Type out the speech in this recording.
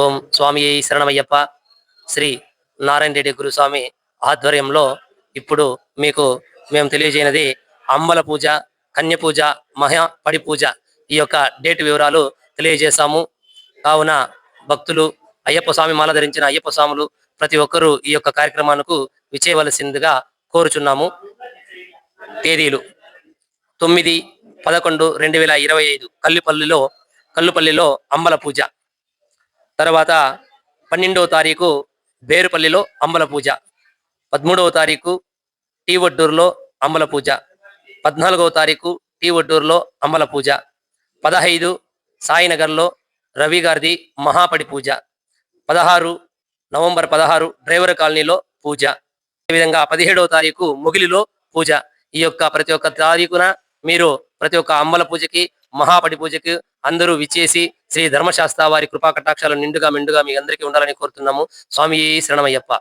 ఓం స్వామి శరణమయ్యప్ప. శ్రీ నారాయణ రెడ్డి గురుస్వామి ఆధ్వర్యంలో ఇప్పుడు మీకు మేము తెలియజేయనది అంబల పూజ, కన్య పూజ, మహా పడి పూజ ఈ యొక్క డేట్ వివరాలు తెలియజేశాము. కావున భక్తులు, అయ్యప్ప స్వామి మాల ధరించిన అయ్యప్ప స్వాములు ప్రతి ఒక్కరూ ఈ యొక్క కార్యక్రమానికి విచ్చేయవలసిందిగా కోరుచున్నాము. తేదీలు 9/11/2025 కల్లుపల్లిలో అంబల పూజ. తర్వాత 12వ తారీఖు బేరుపల్లిలో అంబల పూజ. 13వ తారీఖు టీ ఒడ్డూరులో అంబల పూజ. 14వ తారీఖు టీ ఒడ్డూరులో అంబల పూజ. 15 సాయినగర్లో రవి గారిది మహాపడి పూజ. 16 నవంబర్ 16 డ్రైవర్ కాలనీలో పూజ. అదేవిధంగా 17వ తారీఖు ముగిలిలో పూజ. ఈ యొక్క ప్రతి ఒక్క తారీఖున మీరు ప్రతి ఒక్క అంబల పూజకి, మహాపడి పూజకి అందరూ విచ్చేసి శ్రీ ధర్మశాస్త్ర వారి కృపా కటాక్షాలు నిండుగా మీ అందరికీ ఉండాలని కోరుతున్నాము. స్వామి శరణమయ్యప్ప.